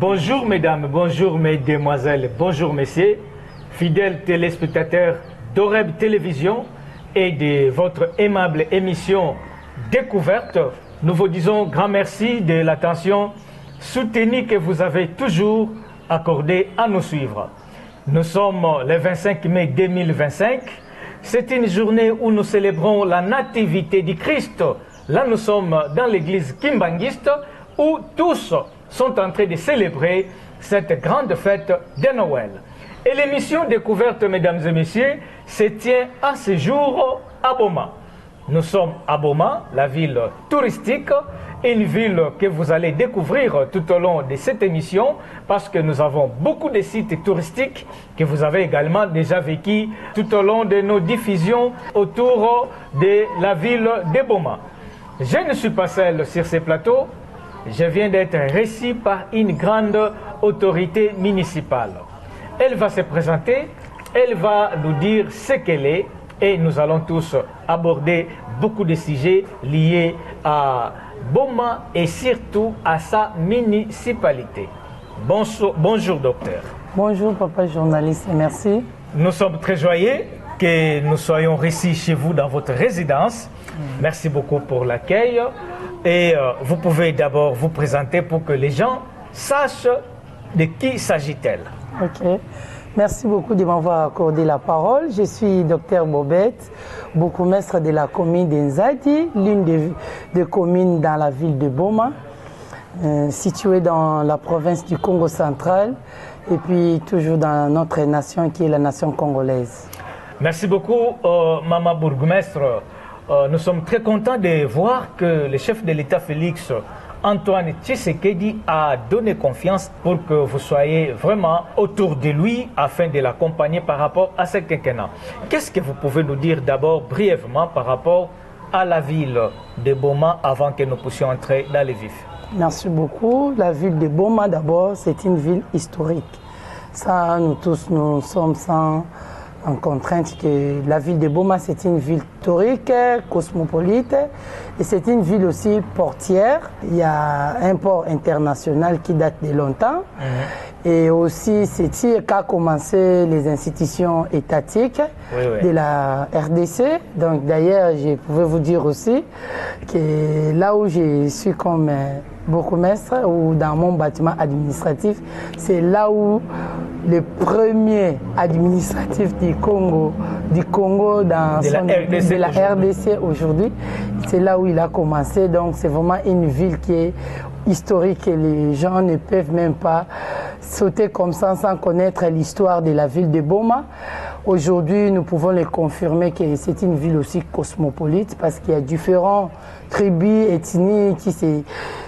Bonjour mesdames, bonjour mesdemoiselles, bonjour messieurs, fidèles téléspectateurs d'Oreb Télévision et de votre aimable émission Découverte. Nous vous disons grand merci de l'attention soutenue que vous avez toujours accordée à nous suivre. Nous sommes le 25 mai 2025. C'est une journée où nous célébrons la nativité du Christ. Là, nous sommes dans l'église Kimbangiste où tous sont en train de célébrer cette grande fête de Noël. Et l'émission Découverte, mesdames et messieurs, se tient à ce jour à Boma. Nous sommes à Boma, la ville touristique, une ville que vous allez découvrir tout au long de cette émission parce que nous avons beaucoup de sites touristiques que vous avez également déjà vécu tout au long de nos diffusions autour de la ville de Boma. Je ne suis pas seul sur ces plateaux. Je viens d'être reçu par une grande autorité municipale. Elle va se présenter, elle va nous dire ce qu'elle est et nous allons tous aborder beaucoup de sujets liés à Boma et surtout à sa municipalité. Bonjour docteur. Bonjour papa journaliste, merci. Nous sommes très joyeux que nous soyons reçus chez vous dans votre résidence. Merci beaucoup pour l'accueil. Et vous pouvez d'abord vous présenter pour que les gens sachent de qui s'agit-il. Ok. Merci beaucoup de m'avoir accordé la parole. Je suis docteur Bobette, bourgmestre de la commune d'Nzadi, l'une des communes dans la ville de Boma, située dans la province du Congo central et puis toujours dans notre nation qui est la nation congolaise. Merci beaucoup, Maman bourgmestre. Nous sommes très contents de voir que le chef de l'État Félix Antoine Tshisekedi a donné confiance pour que vous soyez vraiment autour de lui afin de l'accompagner par rapport à ce quinquennat. Qu'est-ce que vous pouvez nous dire d'abord brièvement par rapport à la ville de Boma avant que nous puissions entrer dans les vifs? Merci beaucoup. La ville de Boma d'abord, c'est une ville historique. Ça, nous tous, nous sommes en contrainte que la ville de Boma, c'est une ville historique, cosmopolite, et c'est une ville aussi portière. Il y a un port international qui date de longtemps, et aussi c'est ici qu'a commencé les institutions étatiques de la RDC. Donc d'ailleurs, je pouvais vous dire aussi que là où je suis comme bourgmestre ou dans mon bâtiment administratif, c'est là où le premier administratif du Congo dans de la RDC aujourd'hui, c'est là où il a commencé. Donc c'est vraiment une ville qui est historique et les gens ne peuvent même pas sauter comme ça sans connaître l'histoire de la ville de Boma. Aujourd'hui, nous pouvons le confirmer que c'est une ville aussi cosmopolite parce qu'il y a différentes tribus, ethnies qui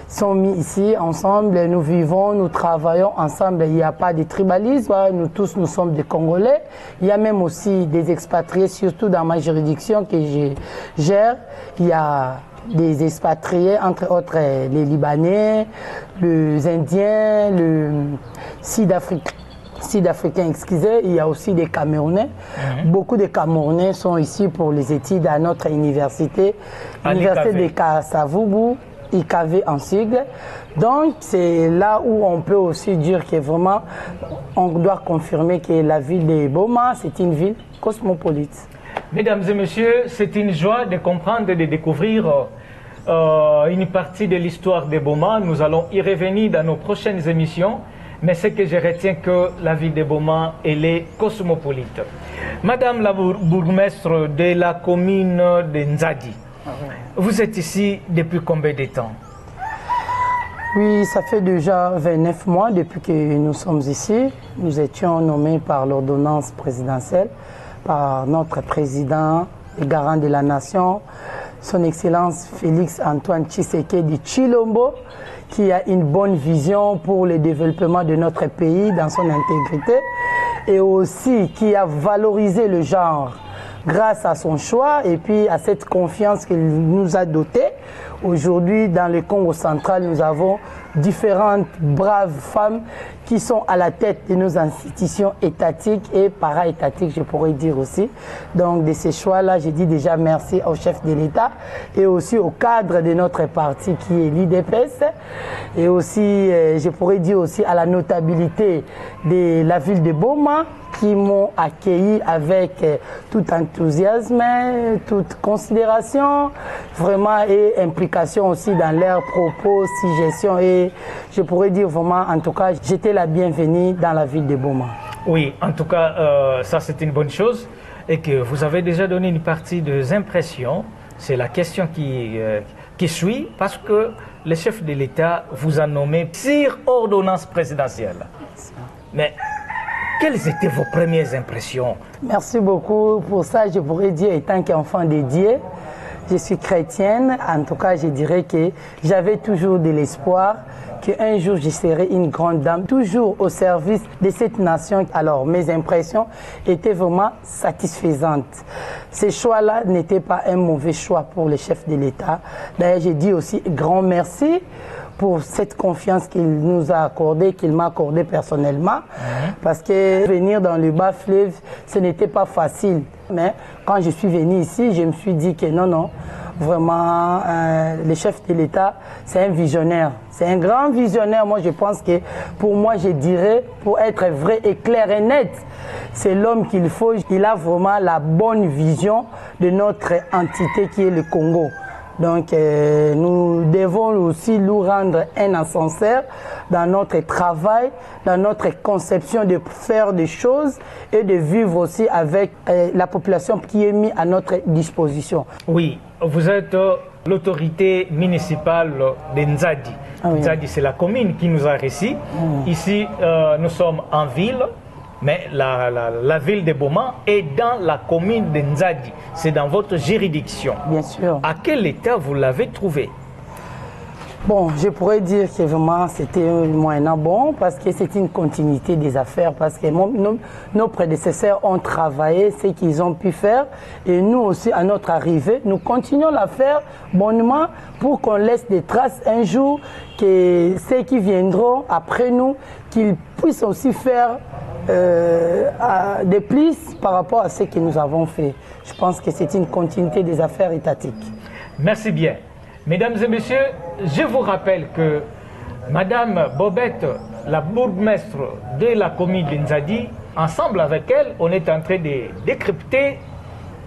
sont mis ici ensemble. Nous vivons, nous travaillons ensemble. Il n'y a pas de tribalisme. Nous tous, nous sommes des Congolais. Il y a même aussi des expatriés, surtout dans ma juridiction que je gère. Il y a des expatriés, entre autres les Libanais, les Indiens, les Sud-Africains, excusez, il y a aussi des Camerounais. Beaucoup de Camerounais sont ici pour les études à notre université, l'université de Kasavubu, IKV en sigle. Donc c'est là où on peut aussi dire que vraiment on doit confirmer que la ville de Boma, c'est une ville cosmopolite. Mesdames et messieurs, c'est une joie de comprendre et de découvrir une partie de l'histoire de Boma. Nous allons y revenir dans nos prochaines émissions. Mais ce que je retiens que la ville de Boma, elle est cosmopolite. Madame la bourgmestre de la commune de Nzadi, vous êtes ici depuis combien de temps? Oui, ça fait déjà 29 mois depuis que nous sommes ici. Nous étions nommés par l'ordonnance présidentielle, par notre président et garant de la nation, son Excellence Félix Antoine Tshisekedi Tshilombo, qui a une bonne vision pour le développement de notre pays dans son intégrité et aussi qui a valorisé le genre grâce à son choix et puis à cette confiance qu'il nous a dotée. Aujourd'hui, dans le Congo central, nous avons différentes braves femmes qui sont à la tête de nos institutions étatiques et para-étatiques, je pourrais dire aussi. Donc de ces choix-là, je dis déjà merci au chef de l'État et aussi au cadre de notre parti qui est l'IDPS et aussi, je pourrais dire aussi à la notabilité de la ville de Boma qui m'ont accueilli avec tout enthousiasme, toute considération, vraiment et implication aussi dans leurs propos, suggestions et je pourrais dire vraiment, en tout cas, j'étais la bienvenue dans la ville de Boma. Oui, en tout cas, ça c'est une bonne chose et que vous avez déjà donné une partie des impressions. C'est la question qui suit parce que le chef de l'État vous a nommé sur ordonnance présidentielle. Mais quelles étaient vos premières impressions? Merci beaucoup pour ça. Je pourrais dire, étant qu'enfant de Dieu, je suis chrétienne. En tout cas, je dirais que j'avais toujours de l'espoir qu'un jour je serai une grande dame, toujours au service de cette nation. Alors, mes impressions étaient vraiment satisfaisantes. Ces choix-là n'étaient pas un mauvais choix pour le chef de l'État. D'ailleurs, je dis aussi grand merci pour cette confiance qu'il nous a accordée, qu'il m'a accordée personnellement. Parce que venir dans le bas-fleuve, ce n'était pas facile. Mais quand je suis venue ici, je me suis dit que non, non, vraiment, le chef de l'État, c'est un visionnaire. C'est un grand visionnaire. Moi, je pense que pour moi, je dirais, pour être vrai et clair et net, c'est l'homme qu'il faut. Il a vraiment la bonne vision de notre entité qui est le Congo. Donc, nous devons aussi nous rendre un ascenseur dans notre travail, dans notre conception de faire des choses et de vivre aussi avec la population qui est mise à notre disposition. Oui, vous êtes l'autorité municipale de Nzadi. Ah oui. Nzadi, c'est la commune qui nous a reçus. Ici, nous sommes en ville. Mais la ville de Boma est dans la commune de Nzadi. C'est dans votre juridiction. Bien sûr. À quel état vous l'avez trouvé? Bon, je pourrais dire que vraiment c'était moyennement bon parce que c'est une continuité des affaires, parce que nos prédécesseurs ont travaillé ce qu'ils ont pu faire et nous aussi à notre arrivée, nous continuons à faire bonnement pour qu'on laisse des traces un jour, que ceux qui viendront après nous, qu'ils puissent aussi faire des plus par rapport à ce que nous avons fait. Je pense que c'est une continuité des affaires étatiques. Merci bien. Mesdames et messieurs, je vous rappelle que Madame Bobette, la bourgmestre de la commune de Nzadi, ensemble avec elle, on est en train de décrypter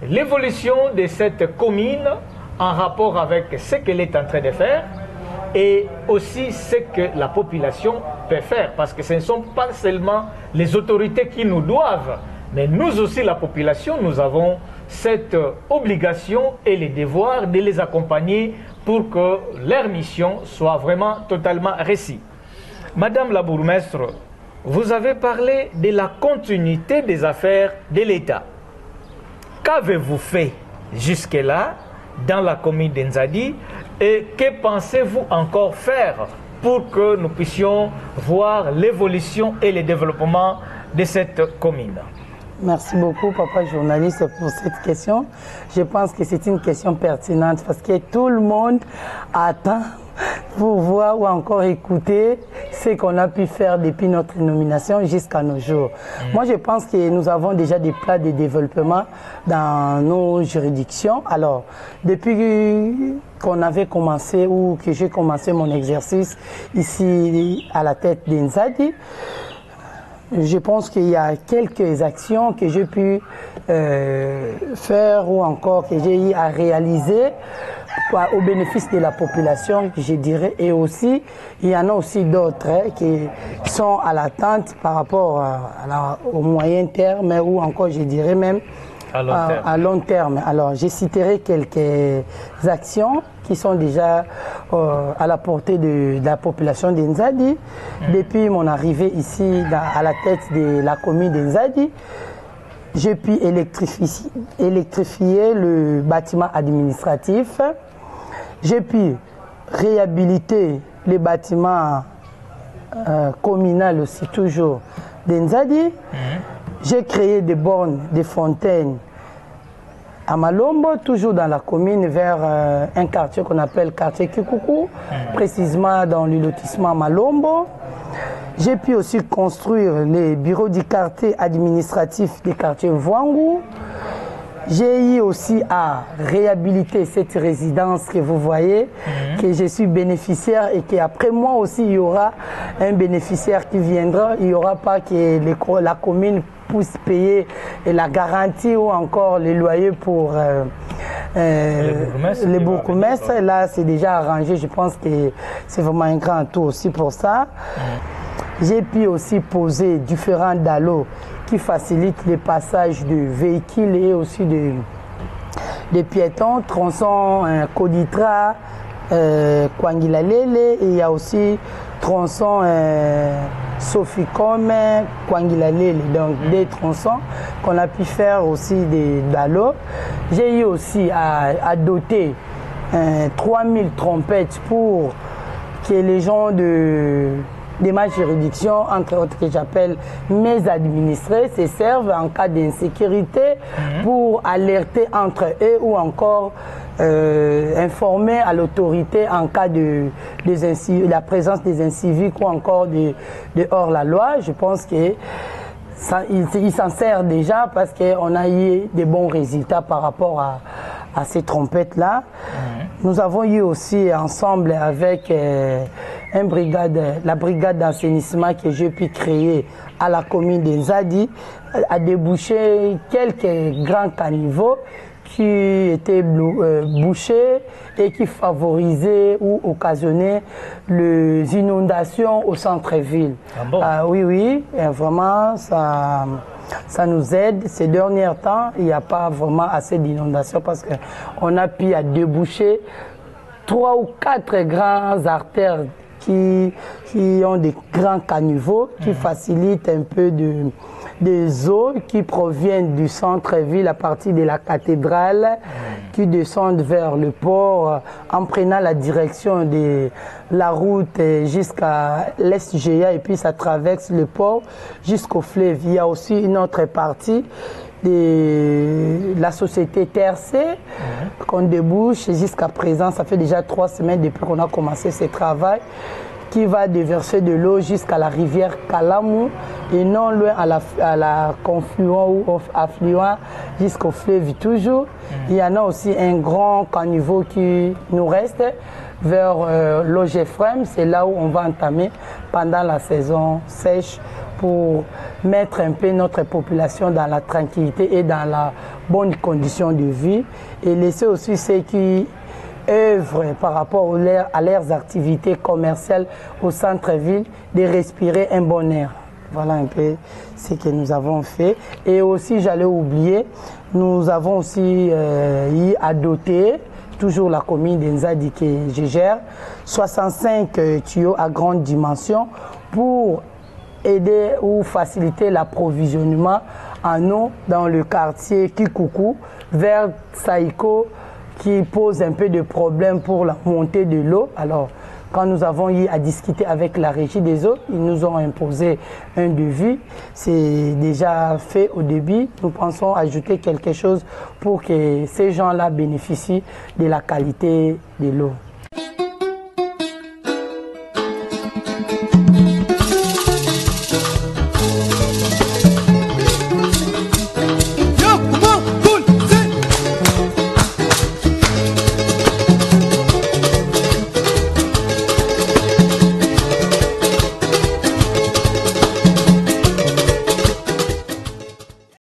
l'évolution de cette commune en rapport avec ce qu'elle est en train de faire et aussi ce que la population peut faire, parce que ce ne sont pas seulement les autorités qui nous doivent, mais nous aussi, la population, nous avons cette obligation et le devoir de les accompagner pour que leur mission soit vraiment totalement réussie. Madame la bourgmestre, vous avez parlé de la continuité des affaires de l'État. Qu'avez-vous fait jusque-là dans la commune d'Nzadi et que pensez-vous encore faire pour que nous puissions voir l'évolution et le développement de cette commune? Merci beaucoup, papa journaliste, pour cette question. Je pense que c'est une question pertinente parce que tout le monde attend pour voir ou encore écouter ce qu'on a pu faire depuis notre nomination jusqu'à nos jours. Moi, je pense que nous avons déjà des plans de développement dans nos juridictions. Alors, depuis qu'on avait commencé ou que j'ai commencé mon exercice ici à la tête d'Nzadi, je pense qu'il y a quelques actions que j'ai pu faire ou encore que j'ai eu à réaliser au bénéfice de la population, je dirais, et aussi, il y en a aussi d'autres qui sont à l'attente par rapport au moyen terme ou encore, je dirais même, à long terme. Alors, je citerai quelques actions qui sont déjà à la portée de la population d'Nzadi. Depuis mon arrivée ici à la tête de la commune d'Nzadi, j'ai pu électrifier le bâtiment administratif. J'ai pu réhabiliter les bâtiments communaux aussi toujours d'Nzadi. J'ai créé des bornes, des fontaines à Malombo, toujours dans la commune, vers un quartier qu'on appelle quartier Kikuku, précisément dans le lotissement Malombo. J'ai pu aussi construire les bureaux du quartier administratif du quartier Vwangu. J'ai eu aussi à réhabiliter cette résidence que vous voyez, que je suis bénéficiaire et qu'après moi aussi, il y aura un bénéficiaire qui viendra. Il n'y aura pas que la commune puisse payer la garantie ou encore les loyers pour les bourgmestres. Là, c'est déjà arrangé. Je pense que c'est vraiment un grand tour aussi pour ça. J'ai pu aussi poser différents dallos qui facilitent le passage de véhicules et aussi de piétons, tronçons Koditra, Kwangilalele, et il y a aussi tronçons Soficom, Kwangilalele, donc des tronçons qu'on a pu faire aussi des dallos. J'ai eu aussi à doter 3000 trompettes pour que les gens de ma juridiction, entre autres que j'appelle mes administrés, se servent en cas d'insécurité pour alerter entre eux ou encore informer à l'autorité en cas de la présence des inciviques ou encore de hors-la-loi. Je pense que il s'en sert déjà parce qu'on a eu des bons résultats par rapport à ces trompettes-là. Nous avons eu aussi ensemble avec la brigade d'assainissement que j'ai pu créer à la commune de Nzadi, à déboucher quelques grands caniveaux qui étaient bouchés et qui favorisaient ou occasionnaient les inondations au centre-ville. Ah bon? Oui, oui, vraiment, ça nous aide. Ces derniers temps, il n'y a pas vraiment assez d'inondations parce qu'on a pu déboucher 3 ou 4 grandes artères qui ont des grands caniveaux, qui facilitent un peu des eaux qui proviennent du centre-ville à partir de la cathédrale, qui descendent vers le port en prenant la direction de la route jusqu'à l'Est-GIA et puis ça traverse le port jusqu'au fleuve. Il y a aussi une autre partie de la société TRC qu'on débouche jusqu'à présent. Ça fait déjà 3 semaines depuis qu'on a commencé ce travail, qui va déverser de l'eau jusqu'à la rivière Kalamu et non loin à la confluent ou affluent jusqu'au fleuve toujours. Il y en a aussi un grand caniveau qui nous reste vers l'Ogefrem. C'est là où on va entamer pendant la saison sèche pour mettre un peu notre population dans la tranquillité et dans la bonne condition de vie et laisser aussi ceux qui œuvrent par rapport à leurs activités commerciales au centre-ville de respirer un bon air. Voilà un peu ce que nous avons fait. Et aussi, j'allais oublier, nous avons aussi eu à doter, toujours la commune d'Nzadi que je gère, 65 tuyaux à grande dimension pour aider ou faciliter l'approvisionnement en eau dans le quartier Kikuku vers Saïko, qui pose un peu de problème pour la montée de l'eau. Alors, quand nous avons eu à discuter avec la régie des eaux, ils nous ont imposé un devis. C'est déjà fait au début. Nous pensons ajouter quelque chose pour que ces gens-là bénéficient de la qualité de l'eau.